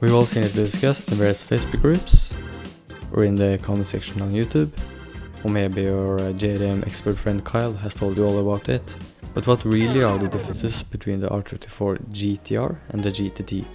We've all seen it discussed in various Facebook groups, or in the comment section on YouTube, or maybe your JDM expert friend Kyle has told you all about it. But what really are the differences between the R34 GT-R and the GT-T?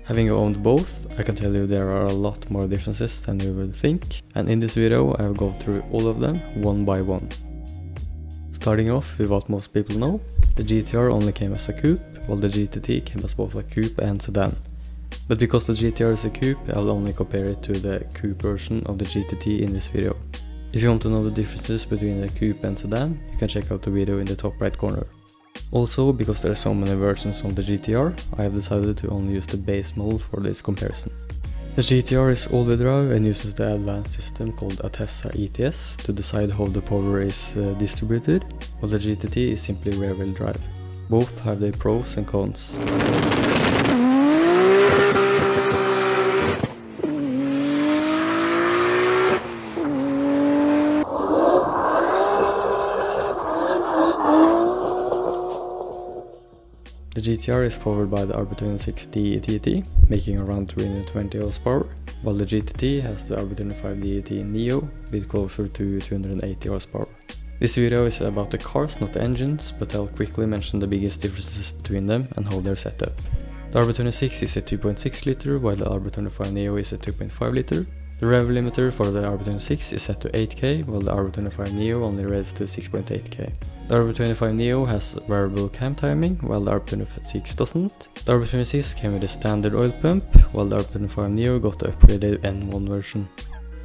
Having owned both, I can tell you there are a lot more differences than you would think, and in this video I will go through all of them one by one. Starting off with what most people know, the GT-R only came as a coupe, while the GT-T came as both a coupe and sedan. But because the GT-R is a coupe, I'll only compare it to the coupe version of the GT-T in this video. If you want to know the differences between the coupe and sedan, you can check out the video in the top right corner. Also, because there are so many versions of the GT-R, I have decided to only use the base model for this comparison. The GT-R is all-wheel drive and uses the advanced system called Atessa ETS to decide how the power is distributed, while the GT-T is simply rear-wheel drive. Both have their pros and cons. The GT-R is powered by the R34 GT-R, making around 320 horsepower, while the GT-T has the R34 GT-R Neo with closer to 280 horsepower. This video is about the cars, not the engines, but I'll quickly mention the biggest differences between them and how they're set up. The R34 is a 2.6 liter, while the R34 Neo is a 2.5 liter. The rev limiter for the R34 is set to 8k, while the R34 Neo only revs to 6.8k. The R34 Neo has variable cam timing, while the R34 doesn't. The R34 came with a standard oil pump, while the R34 Neo got the upgraded N1 version.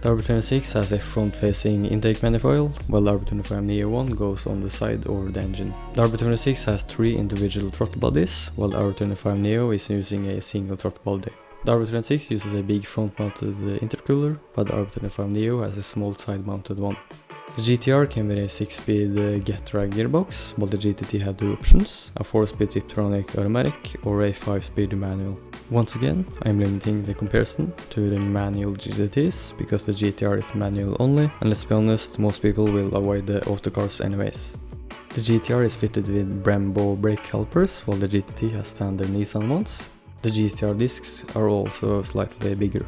The R34 has a front-facing intake manifold, while the R34 Neo 1 goes on the side over the engine. The R34 has 3 individual throttle bodies, while the R34 Neo is using a single throttle body. The R34 uses a big front-mounted intercooler, while the R34 Neo has a small side-mounted one. The GT-R came with a 6-speed get-drag gearbox, while the GT-T had 2 options, a 4-speed Tiptronic automatic or a 5-speed manual. Once again, I am limiting the comparison to the manual GT-Ts because the GT-R is manual only, and let's be honest, most people will avoid the autocars anyways. The GT-R is fitted with Brembo brake calipers, while the GT-T has standard Nissan ones. The GT-R discs are also slightly bigger.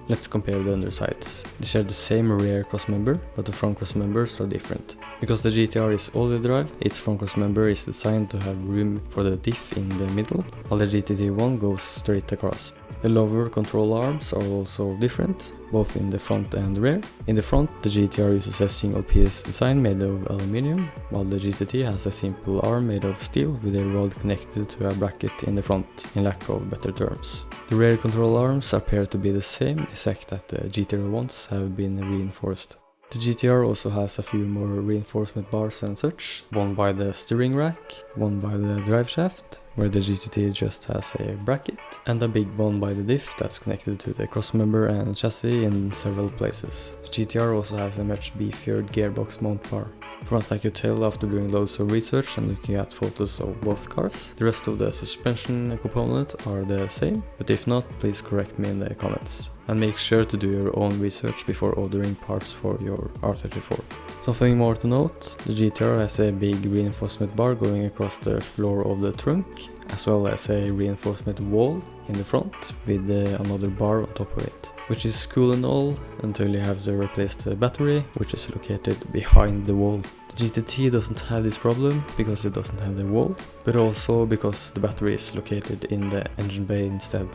Let's compare the undersides. They share the same rear crossmember, but the front crossmembers are different. Because the GT-R is all-wheel drive, its front crossmember is designed to have room for the diff in the middle, while the GT-T one goes straight across. The lower control arms are also different, both in the front and rear. In the front, the GT-R uses a single piece design made of aluminium, while the GT-T has a simple arm made of steel with a rod connected to a bracket in the front, in lack of better terms. The rear control arms appear to be the same, except that the GT-R ones have been reinforced. The GT-R also has a few more reinforcement bars and such, one by the steering rack, one by the drive shaft, where the GT-T just has a bracket, and a big one by the diff that's connected to the crossmember and chassis in several places. The GT-R also has a much beefier gearbox mount bar. From what I could tell after doing loads of research and looking at photos of both cars, the rest of the suspension components are the same, but if not, please correct me in the comments. And make sure to do your own research before ordering parts for your R34. Something more to note, the GT-R has a big reinforcement bar going across the floor of the trunk, as well as a reinforcement wall in the front with another bar on top of it. Which is cool and all, until you have to replace the battery, which is located behind the wall. The GT-T doesn't have this problem because it doesn't have the wall, but also because the battery is located in the engine bay instead.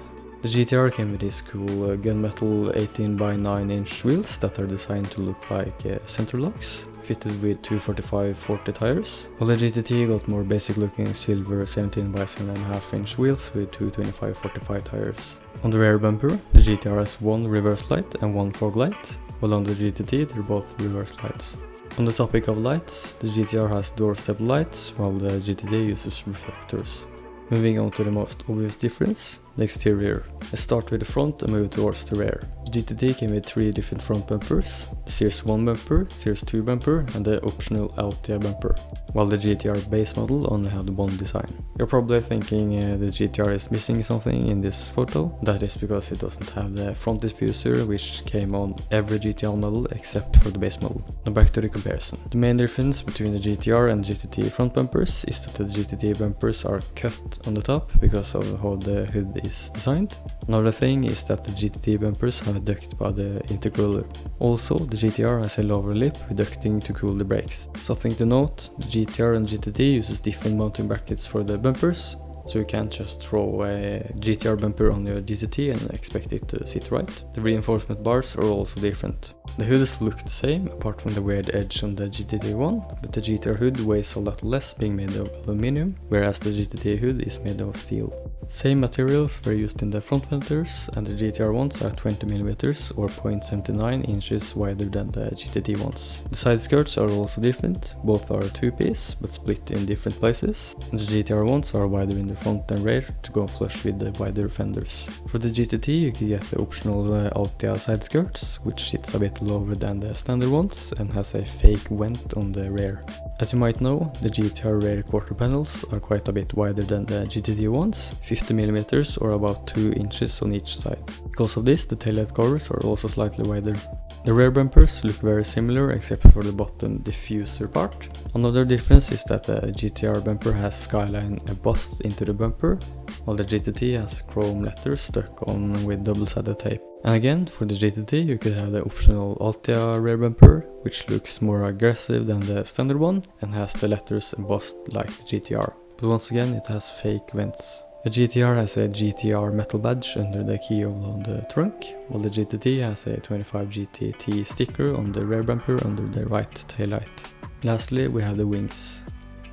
The GT-R came with these cool gunmetal 18x9-inch wheels that are designed to look like center locks, fitted with 245/40 tires, while the GT-T got more basic looking silver 17x7.5-inch wheels with 225/45 tires. On the rear bumper, the GT-R has one reverse light and one fog light, while on the GT-T they're both reverse lights. On the topic of lights, the GT-R has doorstep lights, while the GT-T uses reflectors. Moving on to the most obvious difference, the exterior. Let's start with the front and move towards the rear. The GT-T came with 3 different front bumpers, the Series 1 bumper, Series 2 bumper and the optional Altia bumper, while the GT-R base model only had one design. You're probably thinking the GT-R is missing something in this photo. That is because it doesn't have the front diffuser, which came on every GT-R model except for the base model. Now back to the comparison. The main difference between the GT-R and GT-T front bumpers is that the GT-T bumpers are cut on the top because of how the hood is designed. Another thing is that the GT bumpers have a duct by the intercooler. Also, the GT-R has a lower lip with ducting to cool the brakes. Something to note, the GT-R and GT uses different mounting brackets for the bumpers, so you can't just throw a GT-R bumper on your GT and expect it to sit right. The reinforcement bars are also different. The hoods look the same, apart from the weird edge on the GT one, but the GT-R hood weighs a lot less, being made of aluminum, whereas the GT hood is made of steel. Same materials were used in the front fenders, and the GT-R ones are 20mm or 0.79 inches wider than the GT ones. The side skirts are also different, both are 2-piece but split in different places, and the GT-R ones are wider in the front and rear to go flush with the wider fenders. For the GT you can get the optional Altia side skirts, which sits a bit lower than the standard ones and has a fake vent on the rear. As you might know, the GT-R rear quarter panels are quite a bit wider than the GT ones, 50mm or about 2 inches on each side. Because of this, the taillight covers are also slightly wider. The rear bumpers look very similar except for the bottom diffuser part. Another difference is that the GT-R bumper has Skyline embossed into the bumper, while the GT has chrome letters stuck on with double-sided tape. And again, for the GT you could have the optional Altia rear bumper, which looks more aggressive than the standard one and has the letters embossed like the GT-R. But once again, it has fake vents. The GT-R has a GT-R metal badge under the keyhole on the trunk, while the GT has a 25 GT sticker on the rear bumper under the right taillight. Lastly, we have the wings.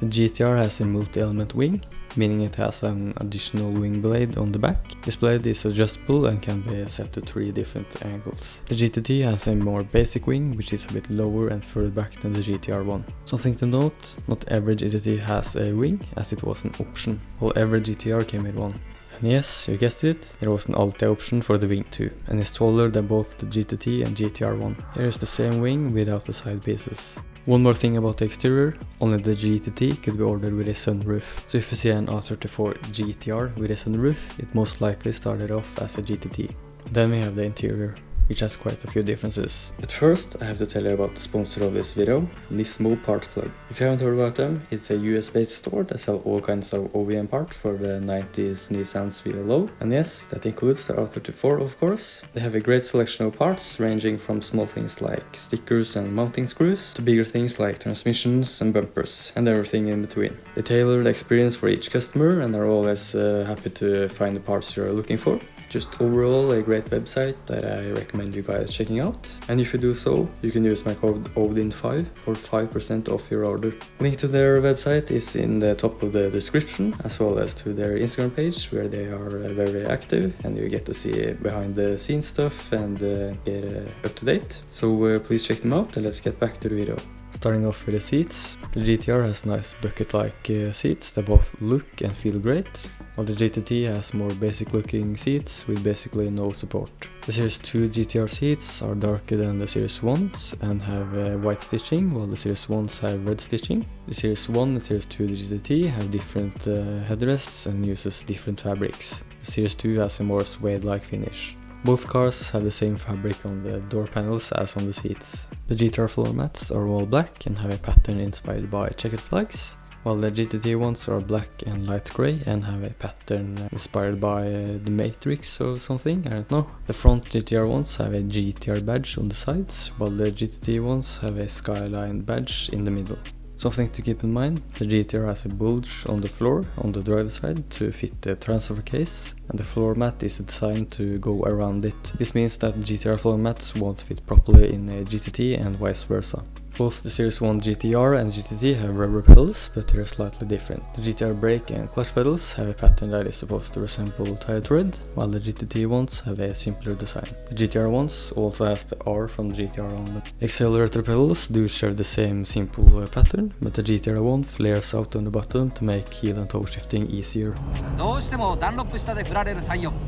The GT-R has a multi-element wing, meaning it has an additional wing blade on the back. This blade is adjustable and can be set to 3 different angles. The GT has a more basic wing, which is a bit lower and further back than the GT-R one. Something to note, not every GT has a wing, as it was an option, while every GT-R came with one. And yes, you guessed it, there was an Altia option for the wing too, and it's taller than both the GT and GT-R one. Here is the same wing without the side pieces. One more thing about the exterior, only the GT could be ordered with a sunroof. So if you see an R34 GT-R with a sunroof, it most likely started off as a GT. Then we have the interior, which has quite a few differences. But first, I have to tell you about the sponsor of this video, Nizmo Part Plug. If you haven't heard about them, it's a US-based store that sells all kinds of OEM parts for the 90s Nissans VLO. And yes, that includes the R34 of course. They have a great selection of parts, ranging from small things like stickers and mounting screws, to bigger things like transmissions and bumpers, and everything in between. They tailor the experience for each customer and are always happy to find the parts you're looking for. Just overall a great website that I recommend you guys checking out. And if you do so, you can use my code ODIN5 for 5% off your order. Link to their website is in the top of the description, as well as to their Instagram page, where they are very active and you get to see behind the scenes stuff and get up to date. So please check them out and let's get back to the video. Starting off with the seats, the GT-R has nice bucket-like seats that both look and feel great, while the GT has more basic looking seats with basically no support. The Series 2 GT-R seats are darker than the Series 1s and have white stitching, while the Series 1s have red stitching. The Series 1 and Series 2 GT have different headrests and uses different fabrics. The Series 2 has a more suede-like finish. Both cars have the same fabric on the door panels as on the seats. The GT-R floor mats are all black and have a pattern inspired by checkered flags, while the GT ones are black and light grey and have a pattern inspired by the Matrix or something, I don't know. The front GT-R ones have a GT-R badge on the sides, while the GT ones have a Skyline badge in the middle. Something to keep in mind, the GT-R has a bulge on the floor on the driver's side to fit the transfer case, and the floor mat is designed to go around it. This means that GT-R floor mats won't fit properly in a GT and vice versa. Both the Series 1 GT-R and GT have rubber pedals, but they're slightly different. The GT-R brake and clutch pedals have a pattern that is supposed to resemble tire tread, while the GT ones have a simpler design. The GT-R ones also has the R from GT-R on them. Accelerator pedals do share the same simple pattern, but the GT-R one flares out on the bottom to make heel and toe shifting easier.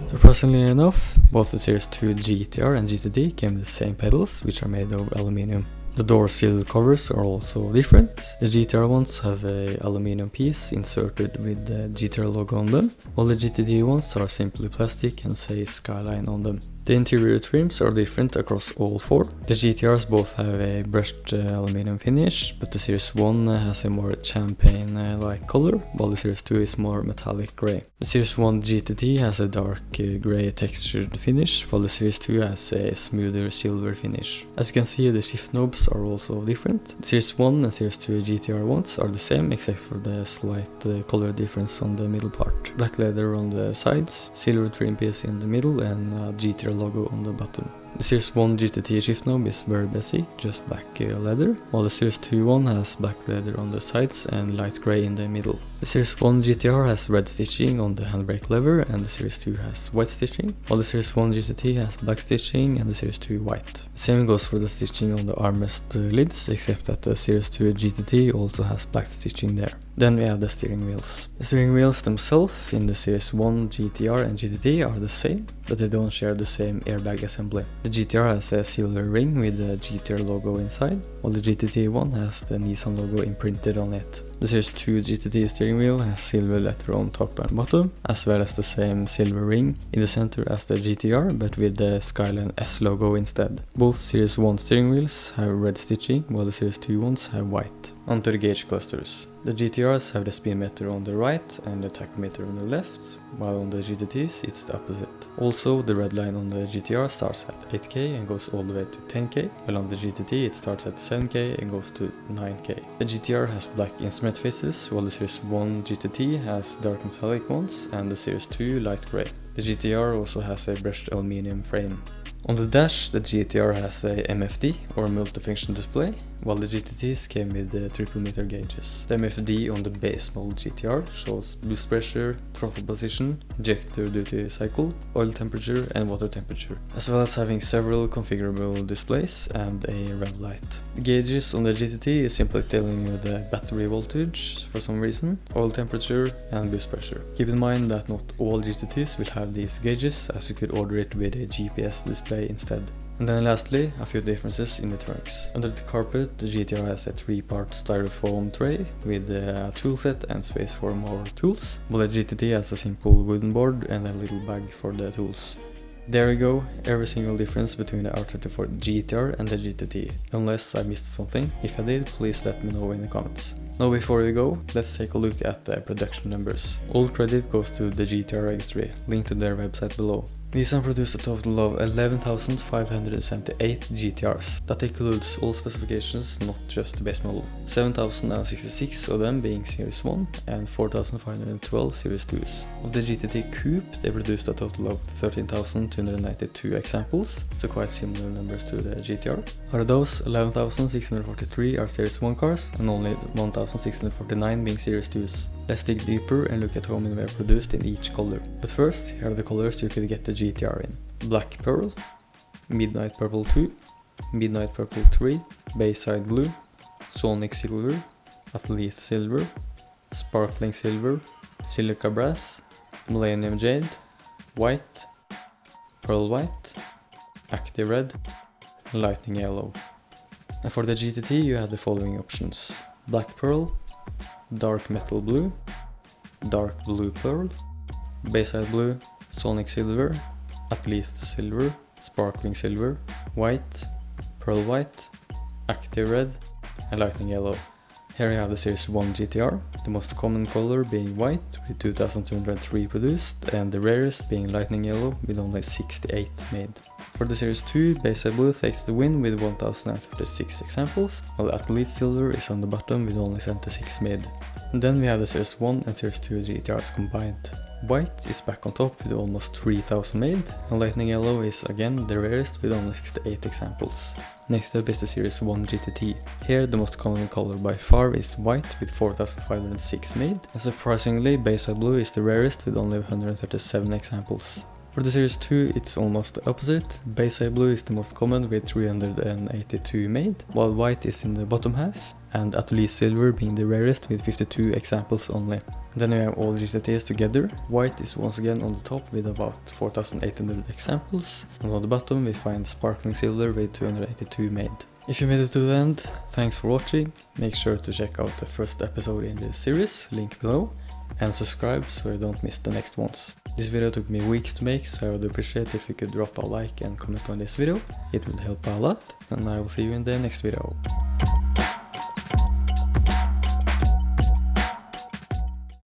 Surprisingly enough, both the Series 2 GT-R and GT came with the same pedals, which are made of aluminum. The door sill covers are also different. The GT-R ones have a aluminum piece inserted with the GT-R logo on them, while the GT-D ones are simply plastic and say Skyline on them. The interior trims are different across all four. The GT-Rs both have a brushed aluminum finish, but the Series 1 has a more champagne-like color, while the Series 2 is more metallic grey. The Series 1 GT-T has a dark grey textured finish, while the Series 2 has a smoother silver finish. As you can see, the shift knobs are also different. The Series 1 and Series 2 GT-R ones are the same except for the slight color difference on the middle part. Black leather on the sides, silver trim piece in the middle, and GT-R logo on the bottom. The Series 1 GT-T shift knob is very basic, just black leather, while the Series 2 one has black leather on the sides and light grey in the middle. The Series 1 GT-R has red stitching on the handbrake lever, and the Series 2 has white stitching, while the Series 1 GT-T has black stitching and the Series 2 white. The same goes for the stitching on the armrest lids, except that the Series 2 GT-T also has black stitching there. Then we have the steering wheels. The steering wheels themselves in the Series 1 GT-R and GT-T are the same, but they don't share the same airbag assembly. The GT-R has a silver ring with the GT-R logo inside, while the GT-T one has the Nissan logo imprinted on it. The Series 2 GT-T steering wheel has silver letter on top and bottom, as well as the same silver ring in the center as the GT-R, but with the Skyline S logo instead. Both Series 1 steering wheels have red stitching, while the Series 2 ones have white. Onto the gauge clusters. The GT-Rs have the speedometer on the right and the tachometer on the left, while on the GT-Ts it's the opposite. Also, the red line on the GT-R starts at 8k and goes all the way to 10k, while on the GT-T it starts at 7k and goes to 9k. The GT-R has black instrument faces, while the Series 1 GT-T has dark metallic ones and the Series 2 light grey. The GT-R also has a brushed aluminium frame. On the dash, the GT-R has a MFD or multifunction display, while the GT-Ts came with the triple meter gauges. The MFD on the base model GT-R shows boost pressure, throttle position, injector duty cycle, oil temperature and water temperature, as well as having several configurable displays and a rev light. The gauges on the GT-T is simply telling you the battery voltage for some reason, oil temperature and boost pressure. Keep in mind that not all GT-Ts will have these gauges, as you could order it with a GPS display instead. And then lastly, a few differences in the trunks. Under the carpet, the GT-R has a 3-part styrofoam tray with a tool set and space for more tools, while the GT-T has a simple wooden board and a little bag for the tools. There we go, every single difference between the R34 GT-R and the GT-T. Unless I missed something, if I did, please let me know in the comments. Now before we go, let's take a look at the production numbers. All credit goes to the GT-R registry, linked to their website below. Nissan produced a total of 11,578 GT-Rs. That includes all specifications, not just the base model. 7,066 of them being Series 1 and 4,512 Series 2s. Of the GT-T Coupe, they produced a total of 13,292 examples, so quite similar numbers to the GT-R. Out of those, 11,643 are Series 1 cars and only 1,649 being Series 2s. Let's dig deeper and look at how many were produced in each color. But first, here are the colors you could get the GT-R in. Black Pearl, Midnight Purple 2, Midnight Purple 3, Bayside Blue, Sonic Silver, Athlete Silver, Sparkling Silver, Silica Brass, Millennium Jade, White, Pearl White, Active Red, and Lightning Yellow. And for the GT-T you have the following options: Black Pearl, Dark Metal Blue, Dark Blue Pearl, Bayside Blue, Sonic Silver, Athlete Silver, Sparkling Silver, White, Pearl White, Active Red, and Lightning Yellow. Here you have the Series 1 GT-R, the most common color being white with 2,203 produced, and the rarest being Lightning Yellow with only 68 made. For the Series 2, Bayside Blue takes the win with 1,036 examples, while Athlete Silver is on the bottom with only 76 made. And then we have the Series 1 and Series 2 GT-Rs combined. White is back on top with almost 3,000 made, and Lightning Yellow is again the rarest with only 68 examples. Next up is the Series 1 GT-T. Here the most common color by far is white with 4,506 made, and surprisingly Bayside Blue is the rarest with only 137 examples. For the Series 2 it's almost the opposite. Bayside Blue is the most common with 382 made, while white is in the bottom half, and Athlete Silver being the rarest with 52 examples only. And then we have all GT-Ts together. White is once again on the top with about 4,800 examples, and on the bottom we find Sparkling Silver with 282 made. If you made it to the end, thanks for watching. Make sure to check out the first episode in this series, link below, and subscribe so you don't miss the next ones. This video took me weeks to make, so I would appreciate if you could drop a like and comment on this video. It would help a lot, and I will see you in the next video.